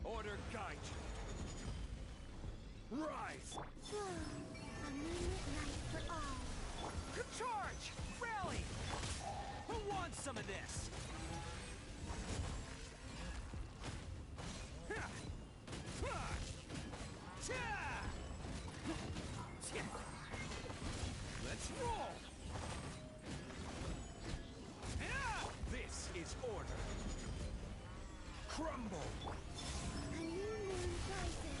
Order guide you. Rise! A moonlit night for all. Charge! Rally! Who wants some of this? Let's roll! This is order. Crumble! A new moon rises.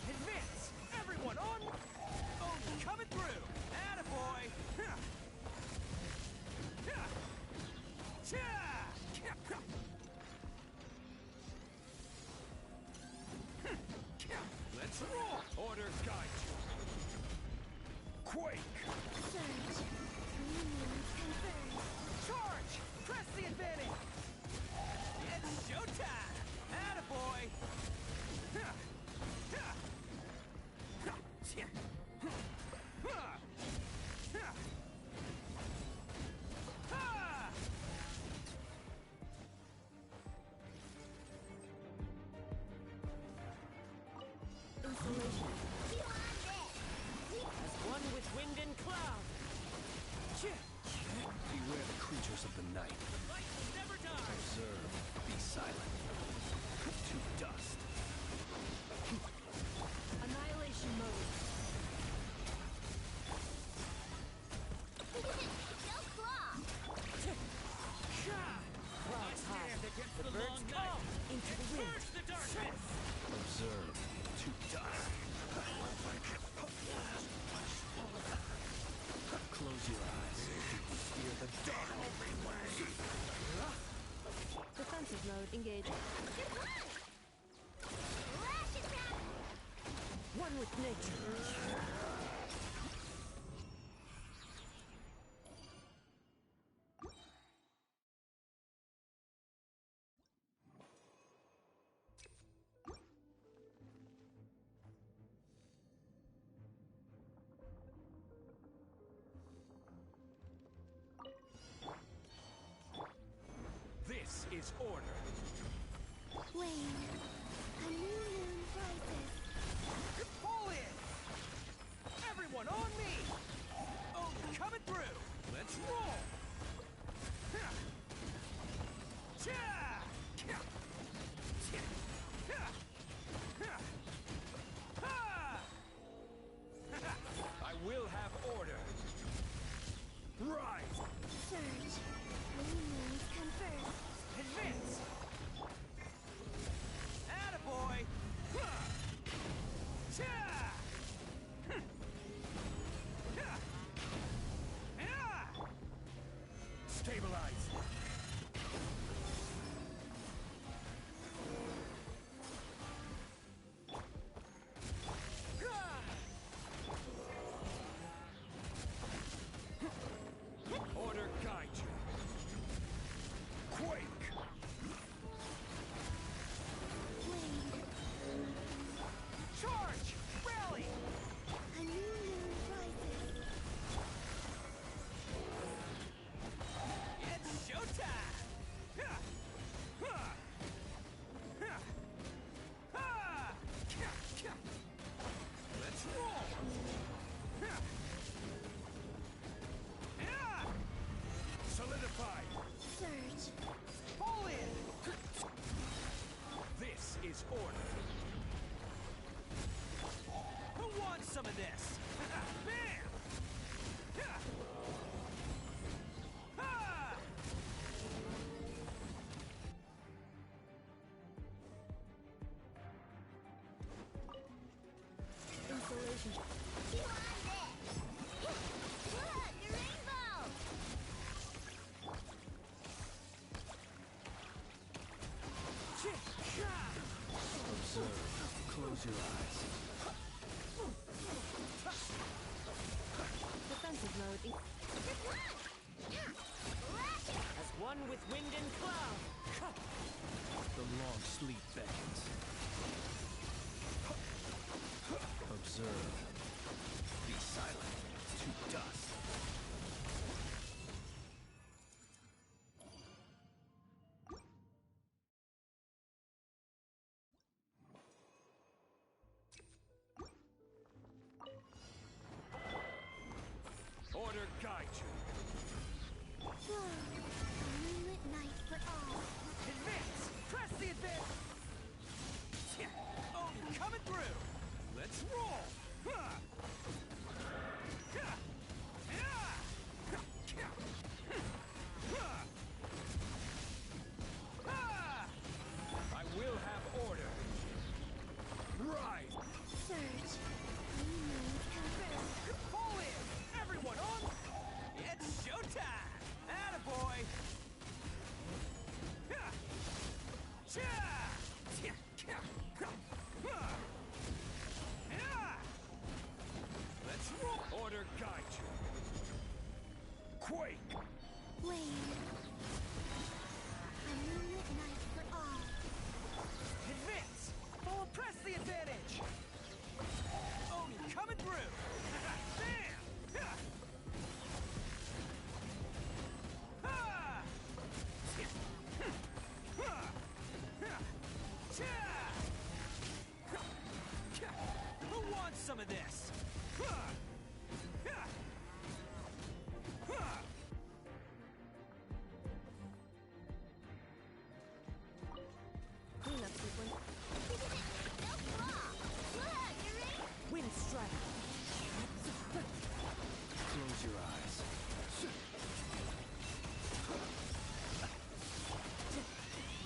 Advance! Everyone on! Oh, coming through! Attaboy! Let's roll! Order guide you. Quake! Surge. New moons confirmed. Charge! Press the advantage! It's showtime! Attaboy! Insulation. You on this? As one with wind and cloud. Beware the creatures of the night. The light will never die. Observe. Be silent. To dust. Annihilation mode. No claw. Clouds high. The birds come into the wind. Burst the darkness! Observe. To dust. Close your eyes. You can fear the dark every way. Defensive mode engaged. Goodbye. Lash attack. One with nature. This is order. Wane. A new moon rises. Pull in! Everyone on me! Oh, coming through! Let's roll! I will have order. Rise! Surge. New moons confirmed. Advance! Attaboy! Stabilize! Order guide you. Quake! Close your eyes. Defensive mode. As one with wind and cloud. The long sleep beckons. Observe. Be silent. To dust. Order guide you. A moonlit night for all. Advance! Press the advance! Oh, coming through! Let's roll! I will have order. Rise! Surge. New moon confirmed. Pull in! Everyone on! It's showtime! Attaboy! Let's roll! Order guide you. Quake! Wane. A moonlit night for all. Advance! Forward press the advantage! Oni coming through! Bam! Who wants some of this? Clean up sequence. No flaw. Look, you ready? Wind strike. Close your eyes.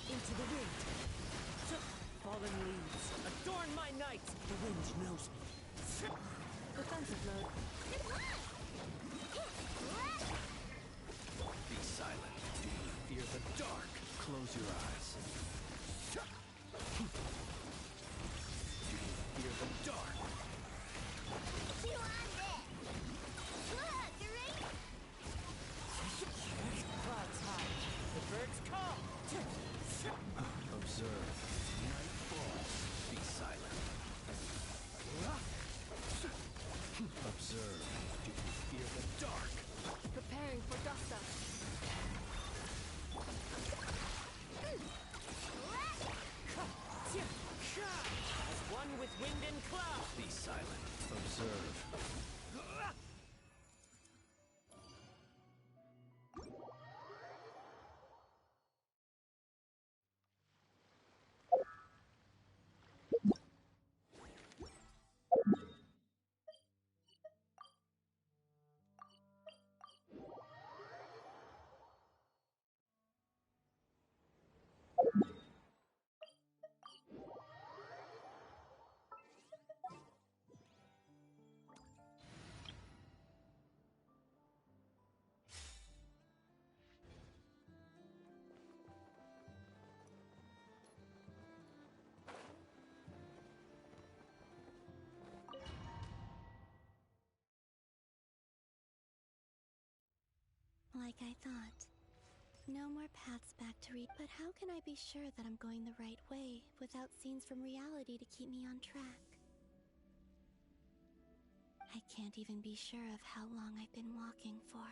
Into the wind. Fallen leaves. Adorn my night. The wind knows me. Defensive mode. Be silent. Do you fear the dark? Close your eyes. Do you fear the dark? You on this? Look, you ready? Clouds high. The birds call. Observe. Night falls. Be silent. Observe. Do you fear the dark? Preparing for dust up. As one with wind and cloud. Be silent. Observe. Like I thought. No more paths back to read, but how can I be sure that I'm going the right way without scenes from reality to keep me on track? I can't even be sure of how long I've been walking for.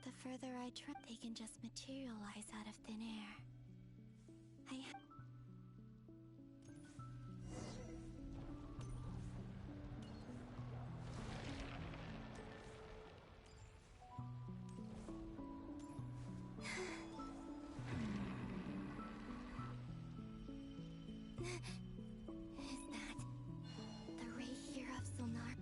The further I try, they can just materialize out of thin air. Is that the ray here of Sonar?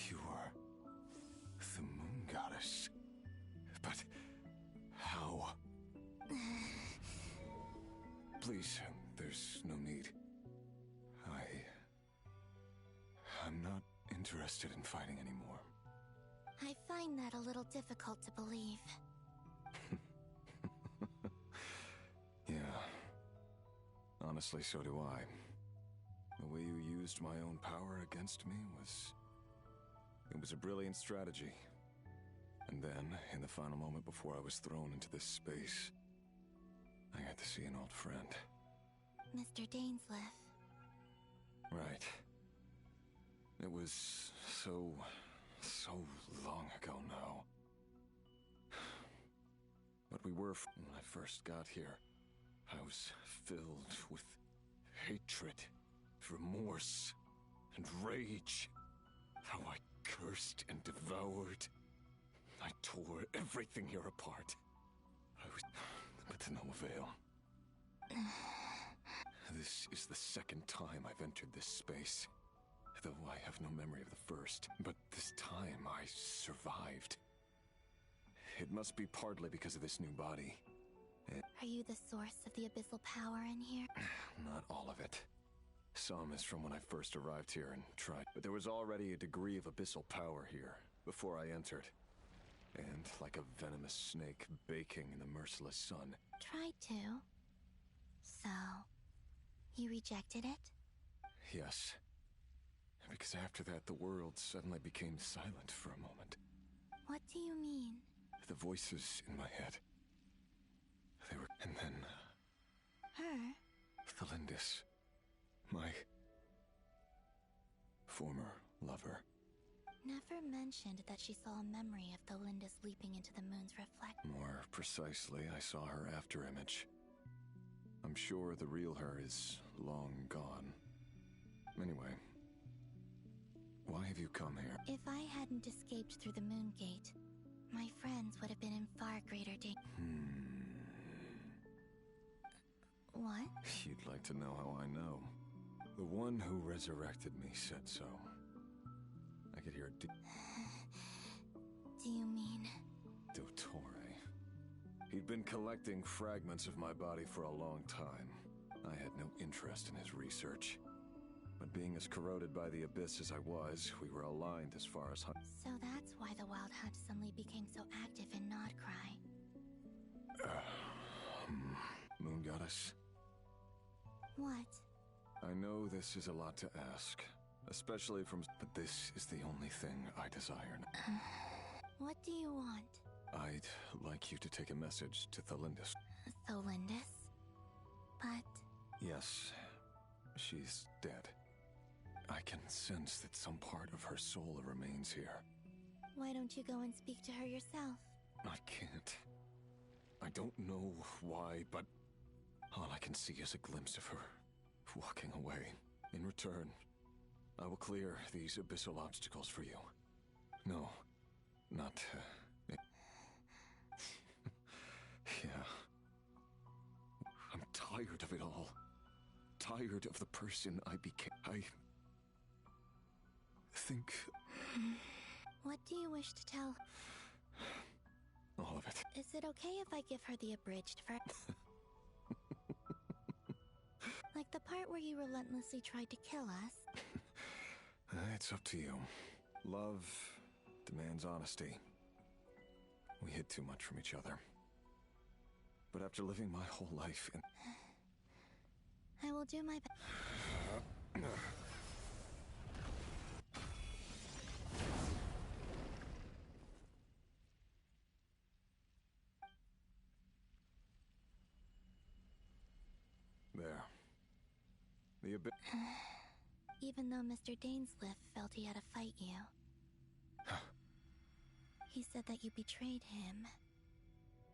You are the moon goddess. But how? Please, there's no need. I'm not interested in fighting anymore. I find that a little difficult to believe. Honestly, so do I. The way you used my own power against me was... It was a brilliant strategy. And then, in the final moment before I was thrown into this space, I got to see an old friend. Mr. Dainsleif. Right. It was so long ago now. But we were, when I first got here, I was filled with hatred, remorse, and rage. How I cursed and devoured. I tore everything here apart. But to no avail. This is the second time I've entered this space. Though I have no memory of the first. But this time I survived. It must be partly because of this new body. Are you the source of the abyssal power in here? Not all of it. Some is from when I first arrived here and tried. But there was already a degree of abyssal power here before I entered. And like a venomous snake baking in the merciless sun. Tried to. So, you rejected it? Yes. Because after that, the world suddenly became silent for a moment. What do you mean? The voices in my head. They were... And then... Her? Thalindis. My... former lover. Never mentioned that she saw a memory of Thalindis leaping into the moon's reflection. More precisely, I saw her after-image. I'm sure the real her is long gone. Anyway... Why have you come here? If I hadn't escaped through the moon gate, my friends would have been in far greater danger. What? You'd like to know how I know. The one who resurrected me said so. I could hear Do you mean... Dottore. He'd been collecting fragments of my body for a long time. I had no interest in his research. But being as corroded by the abyss as I was, we were aligned as far as... So that's why the Wild Hunt suddenly became so active in Nodcry. Moon Goddess? What? I know this is a lot to ask, especially from... But this is the only thing I desire. What do you want? I'd like you to take a message to Thalindis. Thalindis? But... Yes, she's dead. I can sense that some part of her soul remains here. Why don't you go and speak to her yourself? I can't. I don't know why, but all I can see is a glimpse of her walking away. In return, I will clear these abyssal obstacles for you. No, not... Yeah. I'm tired of it all. Tired of the person I became. I think... What do you wish to tell? All of it. Is it okay if I give her the abridged version? Like the part where you relentlessly tried to kill us? It's up to you. Love demands honesty. We hid too much from each other. But after living my whole life in... I will do my best. There. The abyss... Even though Mr. Dainsleif felt he had to fight you. He said that you betrayed him.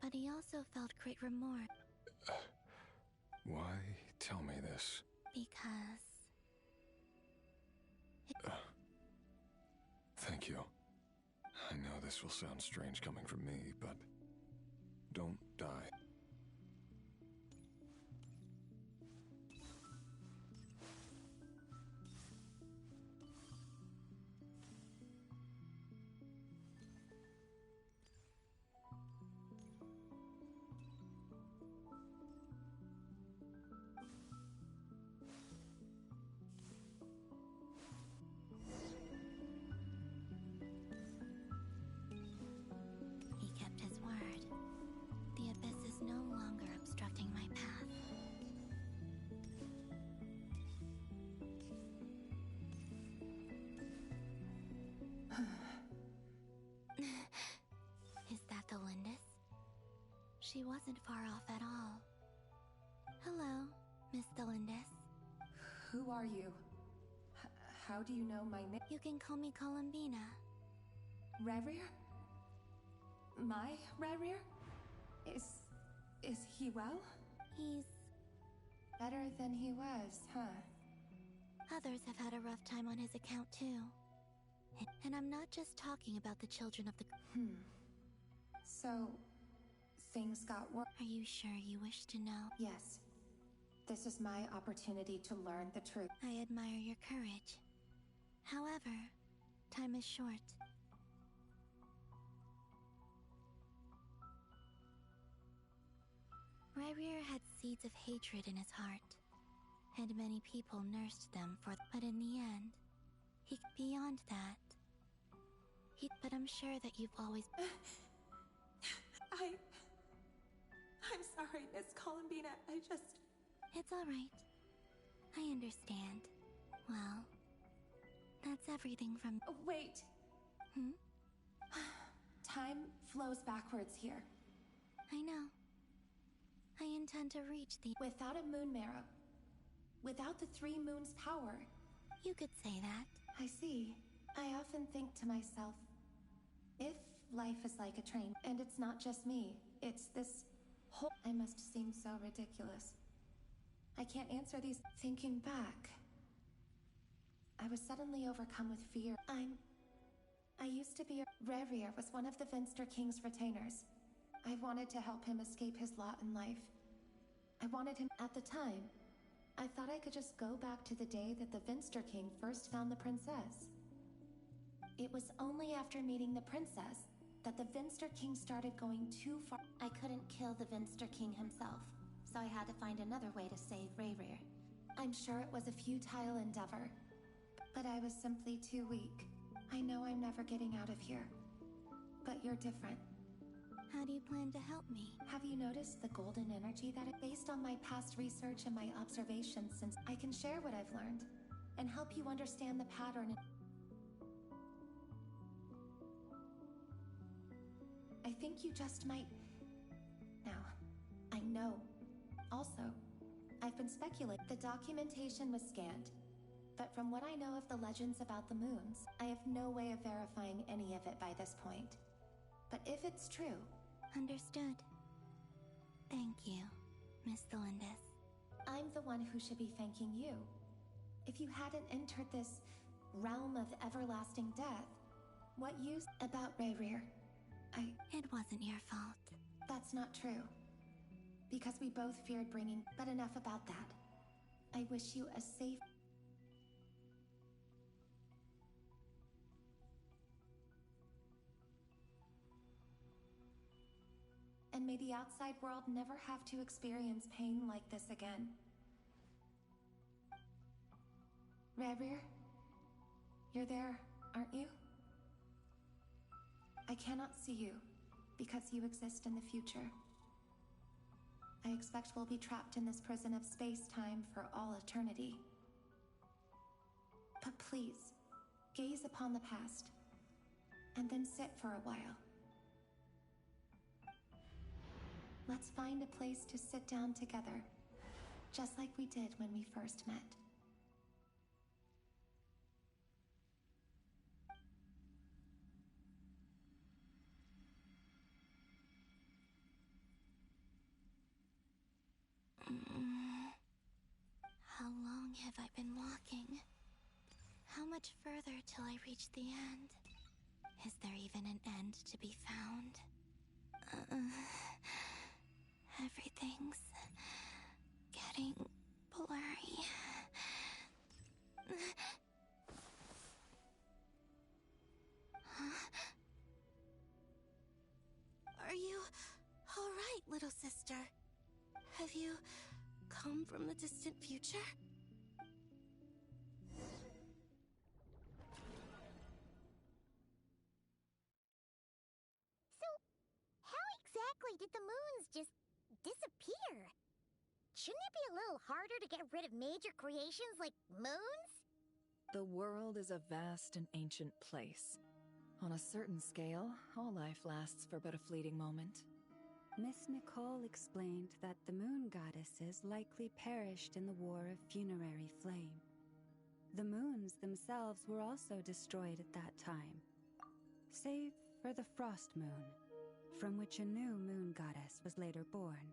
But he also felt great remorse. Why tell me this? Because... Thank you. I know this will sound strange coming from me, but... Don't die. He kept his word. The abyss is no longer obstructing my path. She wasn't far off at all. Hello, Miss Delindis. Who are you? How do you know my name? You can call me Columbina. Rerir? My Rerir? Is he well? He's... Better than he was, huh? Others have had a rough time on his account too. And I'm not just talking about the children of the... So, things got worse. Are you sure you wish to know? Yes. This is my opportunity to learn the truth. I admire your courage. However, time is short. Rerir had seeds of hatred in his heart, and many people nursed them but in the end, beyond that, but I'm sure that you've always... I'm sorry, Miss Columbina, It's alright. I understand. Well, that's everything from... Oh, wait! Time flows backwards here. I know. I intend to reach the... Without a moon marrow. Without the 3 moons' power. You could say that. I see. I often think to myself, if life is like a train, and it's not just me, it's this whole... I must seem so ridiculous. I can't answer these... Thinking back, I was suddenly overcome with fear. I used to be a... Rerir was one of the Vinster King's retainers. I wanted to help him escape his lot in life. I wanted him... At the time, I thought I could just go back to the day that the Vinster King first found the princess. It was only after meeting the princess that the Vinster King started going too far. I couldn't kill the Vinster King himself, so I had to find another way to save Rerir. I'm sure it was a futile endeavor, but I was simply too weak. I know I'm never getting out of here, but you're different. How do you plan to help me? Have you noticed the golden energy that based on my past research and my observations since I can share what I've learned and help you understand the pattern? I think you just might... Now, I know. Also, I've been speculating. The documentation was scanned, but from what I know of the legends about the moons, I have no way of verifying any of it by this point. But if it's true... Understood. Thank you, Miss Delindis. I'm the one who should be thanking you. If you hadn't entered this realm of everlasting death, what use about Rerir? It wasn't your fault. That's not true. Because we both feared bringing... But enough about that. I wish you a safe... And may the outside world never have to experience pain like this again. Rerir? You're there, aren't you? I cannot see you, because you exist in the future. I expect we'll be trapped in this prison of space-time for all eternity. But please, gaze upon the past, and then sit for a while. Let's find a place to sit down together, just like we did when we first met. How long have I been walking? How much further till I reach the end? Is there even an end to be found? Everything's getting blurry. Are you all right, little sister? Have you come from the distant future? So, how exactly did the moons just disappear? Shouldn't it be a little harder to get rid of major creations like moons? The world is a vast and ancient place. On a certain scale, all life lasts for but a fleeting moment. Miss Nicole explained that the moon goddesses likely perished in the War of Funerary Flame. The moons themselves were also destroyed at that time, save for the Frost Moon, from which a new moon goddess was later born.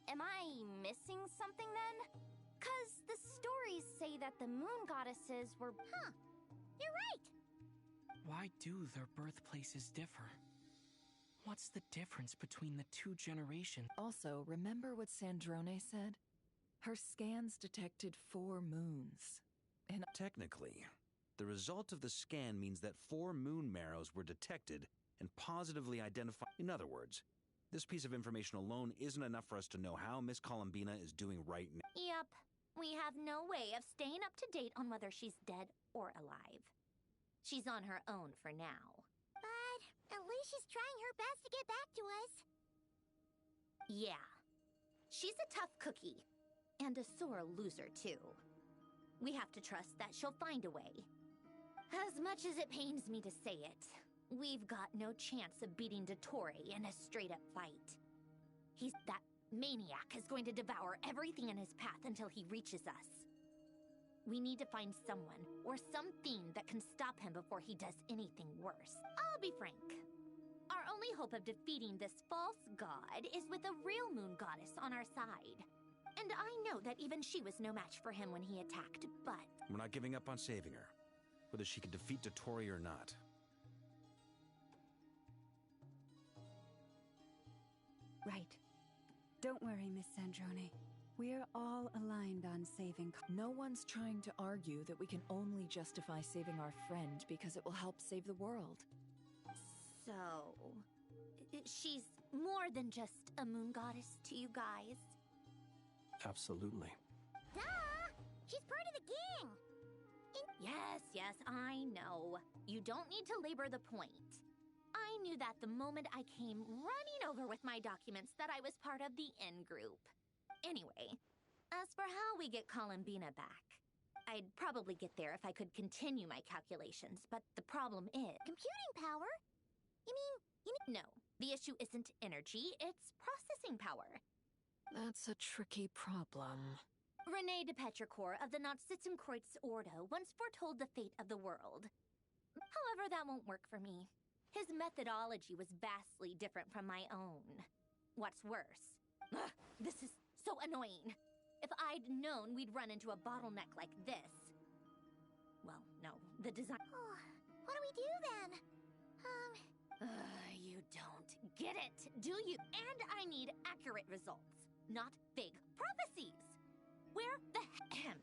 Am I missing something then? 'Cause the stories say that the moon goddesses were... Huh, you're right! Why do their birthplaces differ? What's the difference between the two generations? Also, remember what Sandrone said? Her scans detected 4 moons. And technically, the result of the scan means that 4 moon marrows were detected and positively identified. In other words, this piece of information alone isn't enough for us to know how Miss Columbina is doing right now. Yep. We have no way of staying up to date on whether she's dead or alive. She's on her own for now. But at least she's trying her best to get back to us. Yeah. She's a tough cookie. And a sore loser, too. We have to trust that she'll find a way. As much as it pains me to say it, we've got no chance of beating Dottore in a straight-up fight. That maniac is going to devour everything in his path until he reaches us. We need to find someone, or something that can stop him before he does anything worse. I'll be frank. Our only hope of defeating this false god is with a real moon goddess on our side. And I know that even she was no match for him when he attacked, but... We're not giving up on saving her, whether she can defeat Dottore or not. Right. Don't worry, Miss Sandrone. We're all aligned on saving... no one's trying to argue that we can only justify saving our friend because it will help save the world. So... she's more than just a moon goddess to you guys? Absolutely. Duh! She's part of the gang! Yes, I know. You don't need to labor the point. I knew that the moment I came running over with my documents that I was part of the in-group. Anyway, as for how we get Columbina back, I'd probably get there if I could continue my calculations, but the problem is... Computing power? You mean... No, the issue isn't energy, it's processing power. That's a tricky problem. René de Petrichor of the Nazissenkreuz Ordo once foretold the fate of the world. However, that won't work for me. His methodology was vastly different from my own. What's worse? Ugh, this is so annoying. If I'd known we'd run into a bottleneck like this... Well, no, the design... Oh, what do we do then? You don't get it, do you? And I need accurate results, not vague prophecies. Where the heck...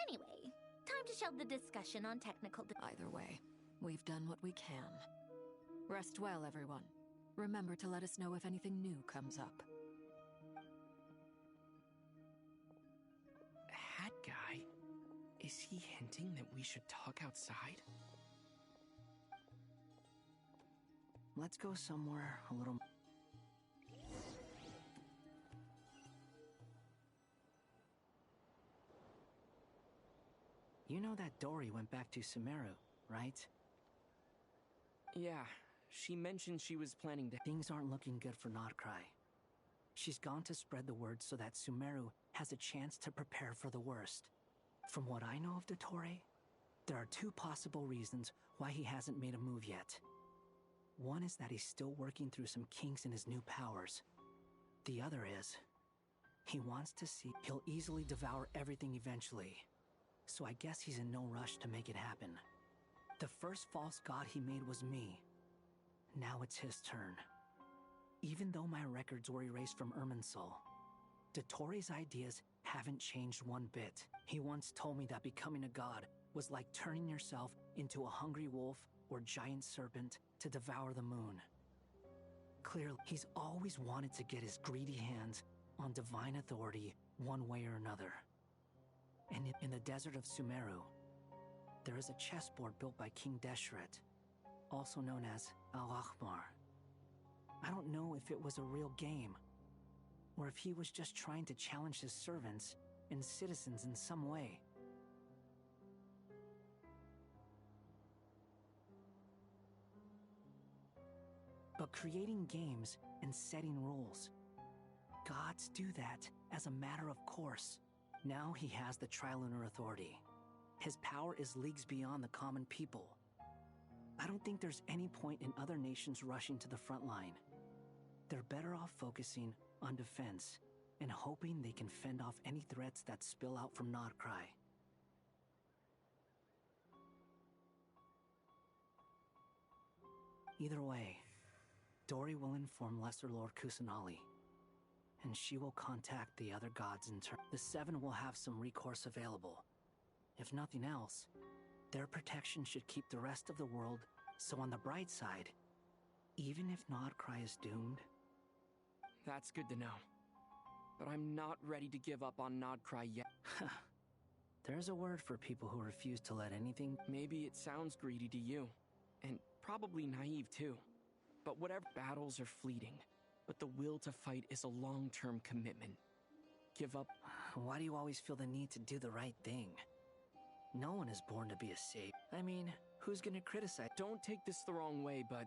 Anyway, time to shelve the discussion on technical... Either way, we've done what we can. Rest well, everyone. Remember to let us know if anything new comes up. Hat guy? Is he hinting that we should talk outside? Let's go somewhere a little... You know that Dory went back to Sumeru, right? Yeah, she mentioned she was planning to... Things aren't looking good for Notcry. She's gone to spread the word so that Sumeru has a chance to prepare for the worst. From what I know of Dottore, there are 2 possible reasons why he hasn't made a move yet. One is that he's still working through some kinks in his new powers. The other is, he wants to see he'll easily devour everything eventually. So I guess he's in no rush to make it happen. The first false god he made was me. Now it's his turn. Even though my records were erased from Irminsul, Dottore's ideas haven't changed one bit. He once told me that becoming a god was like turning yourself into a hungry wolf or giant serpent to devour the moon. Clearly, he's always wanted to get his greedy hands on divine authority one way or another. And in the desert of Sumeru, there is a chessboard built by King Deshret, also known as Al-Ahmar. I don't know if it was a real game, or if he was just trying to challenge his servants and citizens in some way. But creating games and setting rules, gods do that as a matter of course. Now he has the Trilunar Authority. His power is leagues beyond the common people. I don't think there's any point in other nations rushing to the front line. They're better off focusing on defense and hoping they can fend off any threats that spill out from Nodcry. Either way, Dori will inform Lesser Lord Kusanali, and she will contact the other gods in turn. The Seven will have some recourse available. If nothing else, their protection should keep the rest of the world, so on the bright side, even if Nodcry is doomed... That's good to know. But I'm not ready to give up on Nodcry yet. There's a word for people who refuse to let anything... Maybe it sounds greedy to you, and probably naive too. But whatever, battles are fleeting, but the will to fight is a long-term commitment. Give up... Why do you always feel the need to do the right thing? No one is born to be a savior. I mean, who's gonna criticize? Don't take this the wrong way, but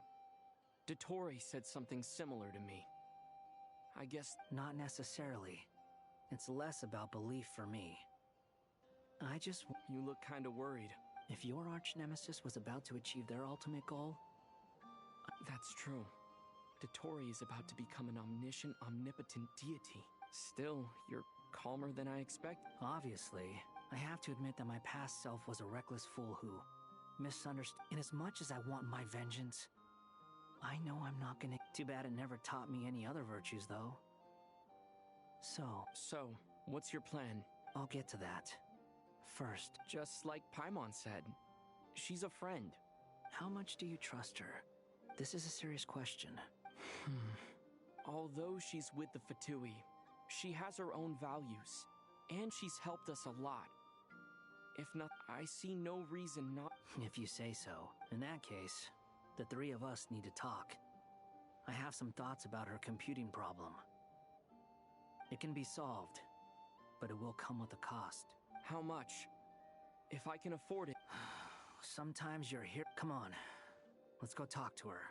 Dottore said something similar to me. I guess... Not necessarily. It's less about belief for me. I just... You look kinda worried. If your arch-nemesis was about to achieve their ultimate goal... That's true. Dottore is about to become an omniscient, omnipotent deity. Still, you're calmer than I expect. Obviously, I have to admit that my past self was a reckless fool who misunderstood. In as much as I want my vengeance, I know I'm not gonna... Too bad it never taught me any other virtues, though. So, what's your plan? I'll get to that. First, just like Paimon said, she's a friend. How much do you trust her? This is a serious question. Although she's with the Fatui, she has her own values, and she's helped us a lot. If not, I see no reason not... If you say so. In that case, the three of us need to talk. I have some thoughts about her computing problem. It can be solved, but it will come with a cost. How much? If I can afford it. Sometimes you're here. Come on, let's go talk to her.